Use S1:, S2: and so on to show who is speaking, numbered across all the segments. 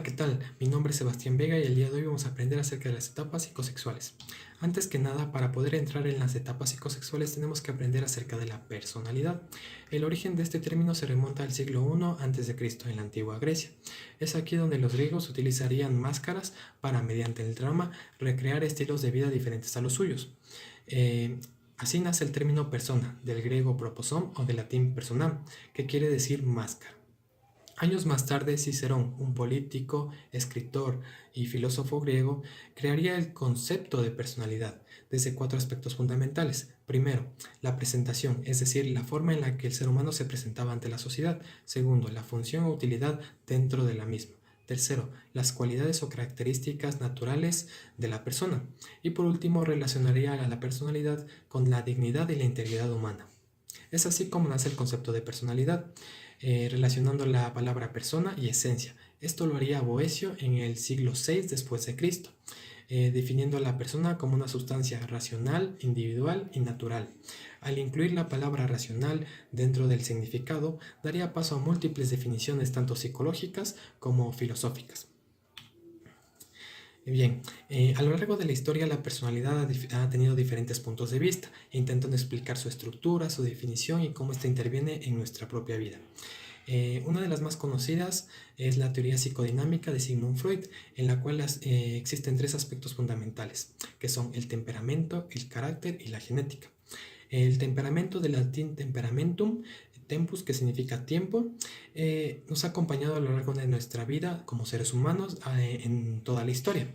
S1: Hola, ¿qué tal? Mi nombre es Sebastián Vega y el día de hoy vamos a aprender acerca de las etapas psicosexuales. Antes que nada, para poder entrar en las etapas psicosexuales tenemos que aprender acerca de la personalidad. El origen de este término se remonta al siglo I a.C. en la antigua Grecia. Es aquí donde los griegos utilizarían máscaras para, mediante el drama, recrear estilos de vida diferentes a los suyos. Así nace el término persona, del griego proposom o del latín personam, que quiere decir máscara. Años más tarde, Cicerón, un político, escritor y filósofo griego, crearía el concepto de personalidad desde cuatro aspectos fundamentales. Primero, la presentación, es decir, la forma en la que el ser humano se presentaba ante la sociedad. Segundo, la función o utilidad dentro de la misma. Tercero, las cualidades o características naturales de la persona. Y por último, relacionaría a la personalidad con la dignidad y la integridad humana. Es así como nace el concepto de personalidad, relacionando la palabra persona y esencia. Esto lo haría Boecio en el siglo VI después de Cristo, definiendo a la persona como una sustancia racional, individual y natural. Al incluir la palabra racional dentro del significado, daría paso a múltiples definiciones tanto psicológicas como filosóficas. Bien, a lo largo de la historia la personalidad ha tenido diferentes puntos de vista, intentando explicar su estructura, su definición y cómo ésta interviene en nuestra propia vida. Una de las más conocidas es la teoría psicodinámica de Sigmund Freud, en la cual existen tres aspectos fundamentales, que son el temperamento, el carácter y la genética. El temperamento, del latín temperamentum, tempus, que significa tiempo, nos ha acompañado a lo largo de nuestra vida como seres humanos en toda la historia.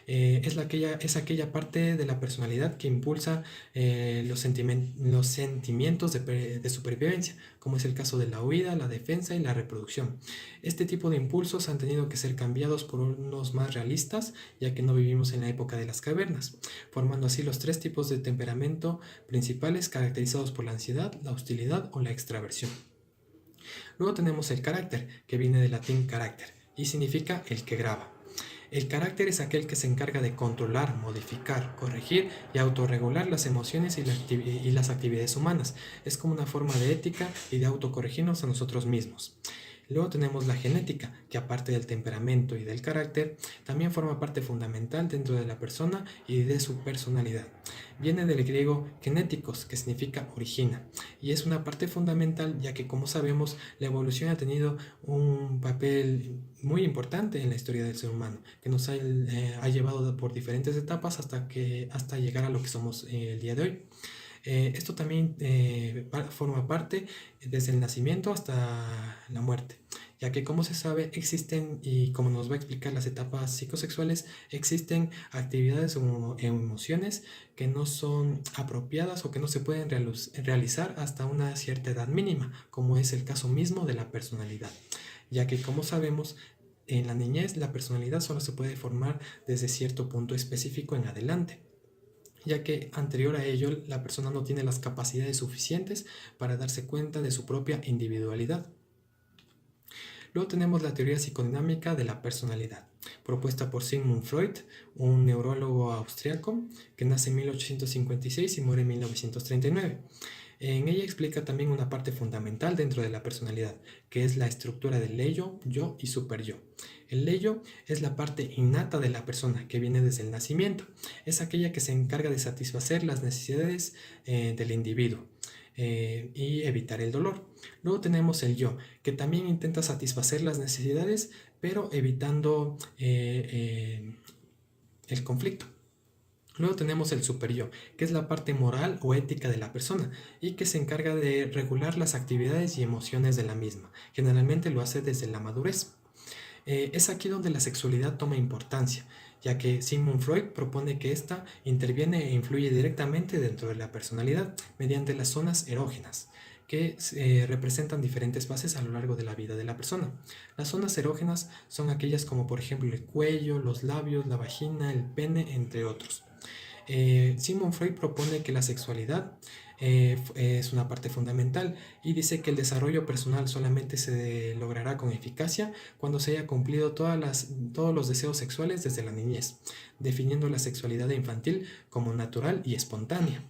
S1: Es aquella parte de la personalidad que impulsa los sentimientos de supervivencia, como es el caso de la huida, la defensa y la reproducción. Este tipo de impulsos han tenido que ser cambiados por unos más realistas, ya que no vivimos en la época de las cavernas, formando así los tres tipos de temperamento principales caracterizados por la ansiedad, la hostilidad o la extraversión. Luego tenemos el carácter, que viene del latín carácter y significa el que graba. El carácter es aquel que se encarga de controlar, modificar, corregir y autorregular las emociones y las actividades humanas. Es como una forma de ética y de autocorregirnos a nosotros mismos. Luego tenemos la genética, que aparte del temperamento y del carácter, también forma parte fundamental dentro de la persona y de su personalidad. Viene del griego genéticos, que significa origina, y es una parte fundamental ya que, como sabemos, la evolución ha tenido un papel muy importante en la historia del ser humano, que nos ha llevado por diferentes etapas hasta llegar a lo que somos el día de hoy. Esto también forma parte desde el nacimiento hasta la muerte, ya que, como se sabe, existen, y como nos va a explicar las etapas psicosexuales, existen actividades o emociones que no son apropiadas o que no se pueden realizar hasta una cierta edad mínima, como es el caso mismo de la personalidad, ya que, como sabemos, en la niñez la personalidad solo se puede formar desde cierto punto específico en adelante, ya que anterior a ello la persona no tiene las capacidades suficientes para darse cuenta de su propia individualidad. Luego tenemos la teoría psicodinámica de la personalidad, propuesta por Sigmund Freud, un neurólogo austriaco que nace en 1856 y muere en 1939. En ella explica también una parte fundamental dentro de la personalidad, que es la estructura del ello, yo y superyo. El ello es la parte innata de la persona, que viene desde el nacimiento. Es aquella que se encarga de satisfacer las necesidades del individuo y evitar el dolor. Luego tenemos el yo, que también intenta satisfacer las necesidades, pero evitando el conflicto. Luego tenemos el superyo, que es la parte moral o ética de la persona y que se encarga de regular las actividades y emociones de la misma. Generalmente lo hace desde la madurez. Es aquí donde la sexualidad toma importancia, ya que Sigmund Freud propone que ésta interviene e influye directamente dentro de la personalidad mediante las zonas erógenas, que representan diferentes fases a lo largo de la vida de la persona. Las zonas erógenas son aquellas como, por ejemplo, el cuello, los labios, la vagina, el pene, entre otros. Sigmund Freud propone que la sexualidad es una parte fundamental y dice que el desarrollo personal solamente se logrará con eficacia cuando se haya cumplido todos los deseos sexuales desde la niñez, definiendo la sexualidad infantil como natural y espontánea.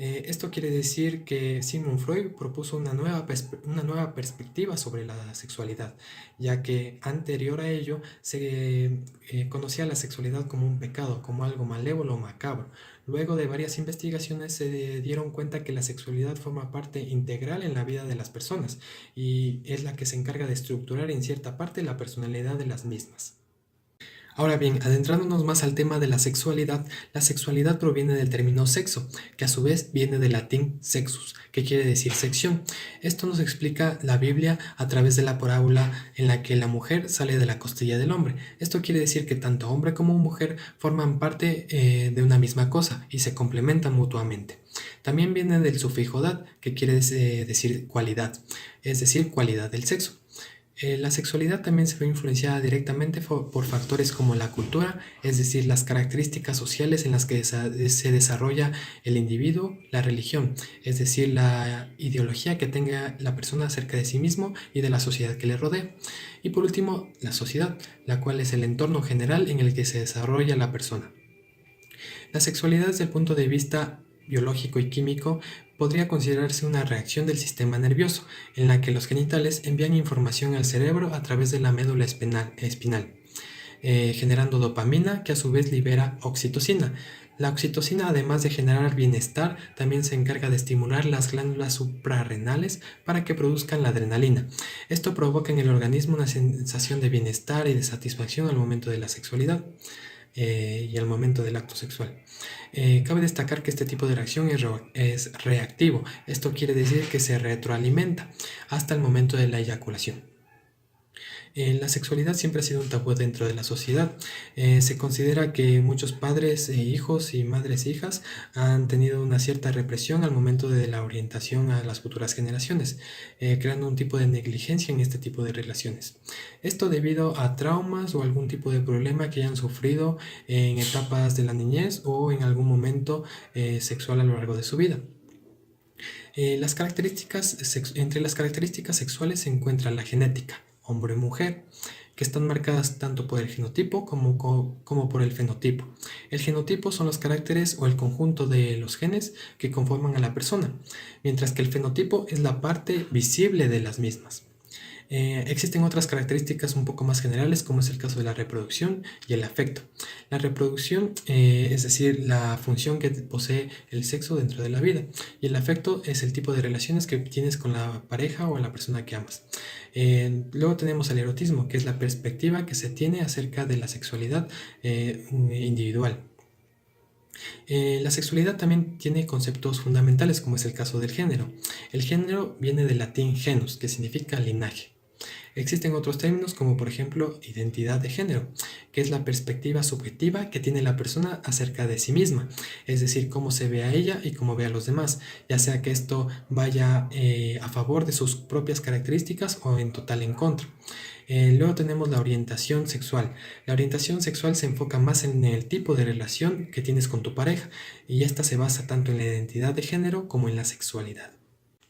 S1: Esto quiere decir que Sigmund Freud propuso una nueva perspectiva sobre la sexualidad, ya que anterior a ello se conocía la sexualidad como un pecado, como algo malévolo o macabro. Luego de varias investigaciones se dieron cuenta que la sexualidad forma parte integral en la vida de las personas y es la que se encarga de estructurar en cierta parte la personalidad de las mismas. Ahora bien, adentrándonos más al tema de la sexualidad proviene del término sexo, que a su vez viene del latín sexus, que quiere decir sección. Esto nos explica la Biblia a través de la parábola en la que la mujer sale de la costilla del hombre. Esto quiere decir que tanto hombre como mujer forman parte de una misma cosa y se complementan mutuamente. También viene del sufijo dad, que quiere decir cualidad, es decir, cualidad del sexo. La sexualidad también se ve influenciada directamente por factores como la cultura, es decir, las características sociales en las que se desarrolla el individuo, la religión, es decir, la ideología que tenga la persona acerca de sí mismo y de la sociedad que le rodea. Y por último, la sociedad, la cual es el entorno general en el que se desarrolla la persona. La sexualidad desde el punto de vista biológico y químico podría considerarse una reacción del sistema nervioso, en la que los genitales envían información al cerebro a través de la médula espinal, generando dopamina que a su vez libera oxitocina. La oxitocina, además de generar bienestar, también se encarga de estimular las glándulas suprarrenales para que produzcan la adrenalina. Esto provoca en el organismo una sensación de bienestar y de satisfacción al momento de la sexualidad y al momento del acto sexual. Cabe destacar que este tipo de reacción es reactivo. Esto quiere decir que se retroalimenta hasta el momento de la eyaculación. La sexualidad siempre ha sido un tabú dentro de la sociedad. Se considera que muchos padres e hijos y madres e hijas han tenido una cierta represión al momento de la orientación a las futuras generaciones, creando un tipo de negligencia en este tipo de relaciones. Esto debido a traumas o algún tipo de problema que hayan sufrido en etapas de la niñez o en algún momento sexual a lo largo de su vida. Entre las características sexuales se encuentra la genética, hombre y mujer, que están marcadas tanto por el genotipo como por el fenotipo. El genotipo son los caracteres o el conjunto de los genes que conforman a la persona, mientras que el fenotipo es la parte visible de las mismas. Existen otras características un poco más generales, como es el caso de la reproducción y el afecto. La reproducción, es decir, la función que posee el sexo dentro de la vida, y el afecto es el tipo de relaciones que tienes con la pareja o la persona que amas. Luego tenemos el erotismo, que es la perspectiva que se tiene acerca de la sexualidad individual. La sexualidad también tiene conceptos fundamentales, como es el caso del género. El género viene del latín genus, que significa linaje. Existen otros términos como por ejemplo identidad de género, que es la perspectiva subjetiva que tiene la persona acerca de sí misma, es decir, cómo se ve a ella y cómo ve a los demás, ya sea que esto vaya a favor de sus propias características o en total en contra. Luego tenemos la orientación sexual. La orientación sexual se enfoca más en el tipo de relación que tienes con tu pareja y esta se basa tanto en la identidad de género como en la sexualidad.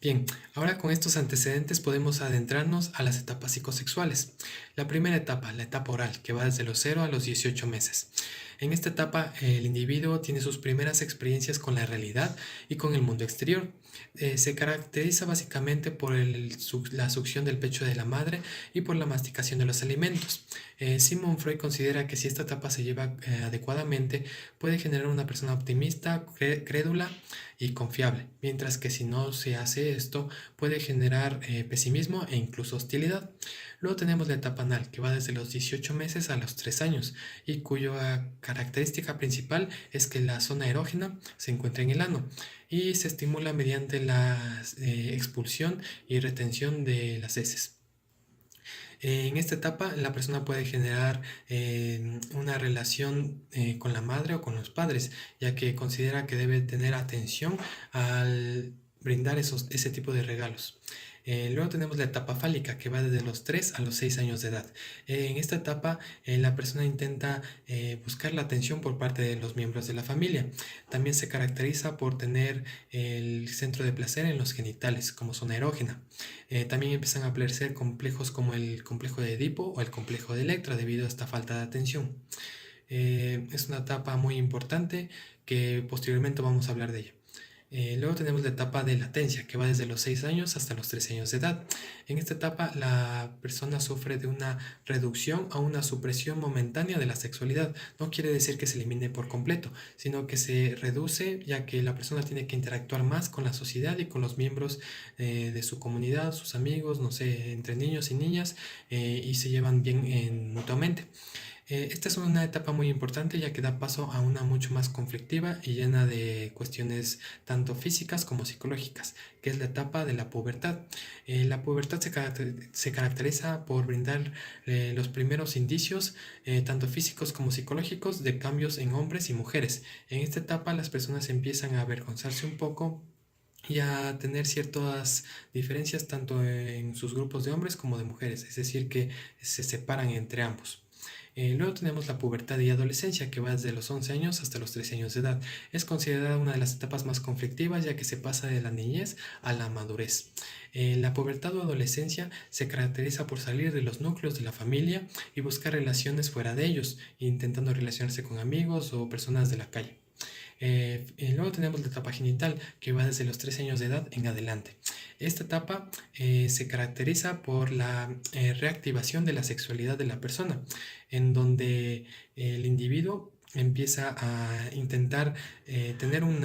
S1: Bien, ahora con estos antecedentes podemos adentrarnos a las etapas psicosexuales. La primera etapa, la etapa oral, que va desde los 0 a los 18 meses. En esta etapa el individuo tiene sus primeras experiencias con la realidad y con el mundo exterior. Se caracteriza básicamente por la succión del pecho de la madre y por la masticación de los alimentos. Sigmund Freud considera que si esta etapa se lleva adecuadamente puede generar una persona optimista, crédula y confiable, mientras que si no se hace esto puede generar pesimismo e incluso hostilidad. Luego tenemos la etapa anal, que va desde los 18 meses a los 3 años y cuya característica principal es que la zona erógena se encuentra en el ano y se estimula mediante la expulsión y retención de las heces. En esta etapa la persona puede generar una relación con la madre o con los padres, ya que considera que debe tener atención al brindar ese tipo de regalos. Luego tenemos la etapa fálica, que va desde los 3 a los 6 años de edad. En esta etapa la persona intenta buscar la atención por parte de los miembros de la familia. También se caracteriza por tener el centro de placer en los genitales como zona erógena. También empiezan a aparecer complejos como el complejo de Edipo o el complejo de Electra debido a esta falta de atención. Es una etapa muy importante que posteriormente vamos a hablar de ella. Luego tenemos la etapa de latencia, que va desde los 6 años hasta los 13 años de edad. En esta etapa, la persona sufre de una reducción o una supresión momentánea de la sexualidad. No quiere decir que se elimine por completo, sino que se reduce ya que la persona tiene que interactuar más con la sociedad y con los miembros de su comunidad, sus amigos, no sé, entre niños y niñas, y se llevan bien mutuamente. Esta es una etapa muy importante ya que da paso a una mucho más conflictiva y llena de cuestiones tanto físicas como psicológicas, que es la etapa de la pubertad. La pubertad se caracteriza por brindar los primeros indicios, tanto físicos como psicológicos, de cambios en hombres y mujeres. En esta etapa las personas empiezan a avergonzarse un poco y a tener ciertas diferencias tanto en sus grupos de hombres como de mujeres, es decir, que se separan entre ambos. Luego tenemos la pubertad y adolescencia, que va desde los 11 años hasta los 13 años de edad. Es considerada una de las etapas más conflictivas ya que se pasa de la niñez a la madurez. La pubertad o adolescencia se caracteriza por salir de los núcleos de la familia y buscar relaciones fuera de ellos, intentando relacionarse con amigos o personas de la calle. Luego tenemos la etapa genital, que va desde los 13 años de edad en adelante. Esta etapa se caracteriza por la reactivación de la sexualidad de la persona, en donde el individuo empieza a intentar tener un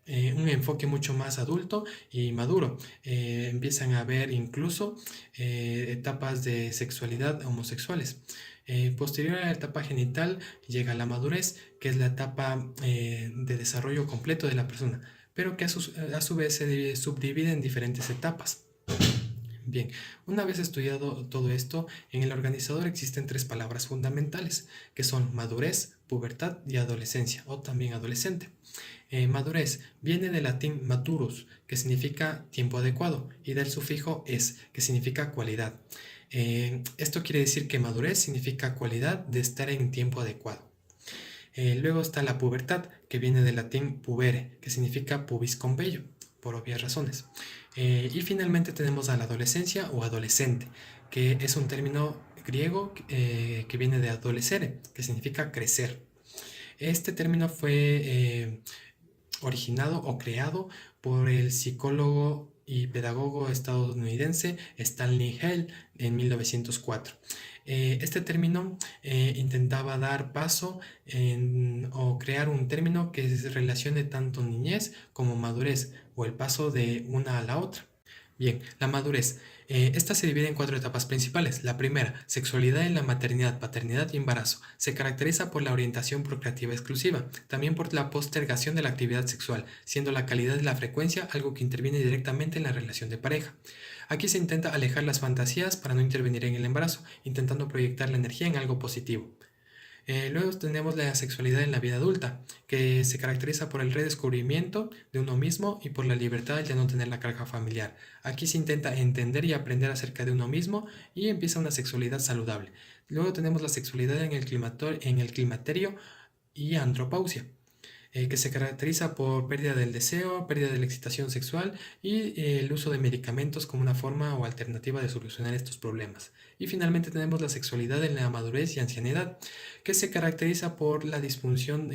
S1: enfoque mucho más adulto y maduro. Empiezan a haber incluso etapas de sexualidad homosexuales. Posterior a la etapa genital llega la madurez, que es la etapa de desarrollo completo de la persona, pero que a su vez se subdivide en diferentes etapas. Bien, una vez estudiado todo esto, en el organizador existen tres palabras fundamentales, que son madurez, pubertad y adolescencia, o también adolescente. Madurez viene del latín maturus, que significa tiempo adecuado, y del sufijo es, que significa cualidad. Esto quiere decir que madurez significa cualidad de estar en tiempo adecuado. Luego está la pubertad, que viene del latín pubere, que significa pubis con vello, por obvias razones. Y finalmente tenemos a la adolescencia o adolescente, que es un término griego que viene de adolescere, que significa crecer. Este término fue originado o creado por el psicólogo y pedagogo estadounidense Stanley Hale en 1904. Este término intentaba dar paso o crear un término que se relacione tanto niñez como madurez o el paso de una a la otra. Bien, la madurez. Esta se divide en cuatro etapas principales. La primera, sexualidad en la maternidad, paternidad y embarazo. Se caracteriza por la orientación procreativa exclusiva, también por la postergación de la actividad sexual, siendo la calidad y la frecuencia algo que interviene directamente en la relación de pareja. Aquí se intenta alejar las fantasías para no intervenir en el embarazo, intentando proyectar la energía en algo positivo. Luego tenemos la sexualidad en la vida adulta, que se caracteriza por el redescubrimiento de uno mismo y por la libertad de no tener la carga familiar. Aquí se intenta entender y aprender acerca de uno mismo y empieza una sexualidad saludable. Luego tenemos la sexualidad en el climaterio y andropausia, que se caracteriza por pérdida del deseo, pérdida de la excitación sexual y el uso de medicamentos como una forma o alternativa de solucionar estos problemas. Y finalmente tenemos la sexualidad en la madurez y ancianidad, que se caracteriza por la disfunción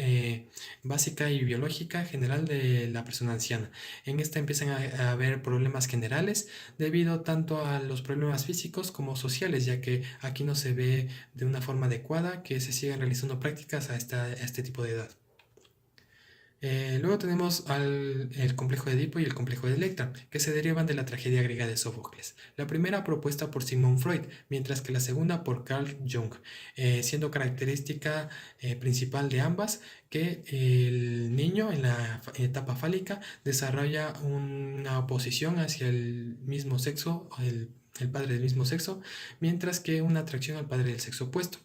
S1: básica y biológica general de la persona anciana. En esta empiezan a haber problemas generales debido tanto a los problemas físicos como sociales, ya que aquí no se ve de una forma adecuada que se sigan realizando prácticas a este tipo de edad. Luego tenemos el complejo de Edipo y el complejo de Electra, que se derivan de la tragedia griega de Sófocles. La primera propuesta por Sigmund Freud, mientras que la segunda por Carl Jung, siendo característica principal de ambas que el niño en la etapa fálica desarrolla una oposición hacia el mismo sexo, el padre del mismo sexo, mientras que una atracción al padre del sexo opuesto.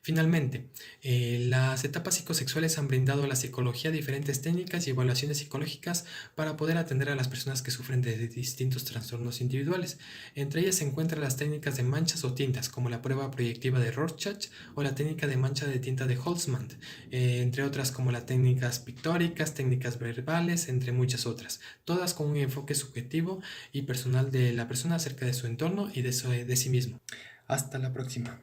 S1: Finalmente, las etapas psicosexuales han brindado a la psicología diferentes técnicas y evaluaciones psicológicas para poder atender a las personas que sufren de distintos trastornos individuales. Entre ellas se encuentran las técnicas de manchas o tintas, como la prueba proyectiva de Rorschach o la técnica de mancha de tinta de Holtzman, entre otras como las técnicas pictóricas, técnicas verbales, entre muchas otras, todas con un enfoque subjetivo y personal de la persona acerca de su entorno y de sí mismo. Hasta la próxima.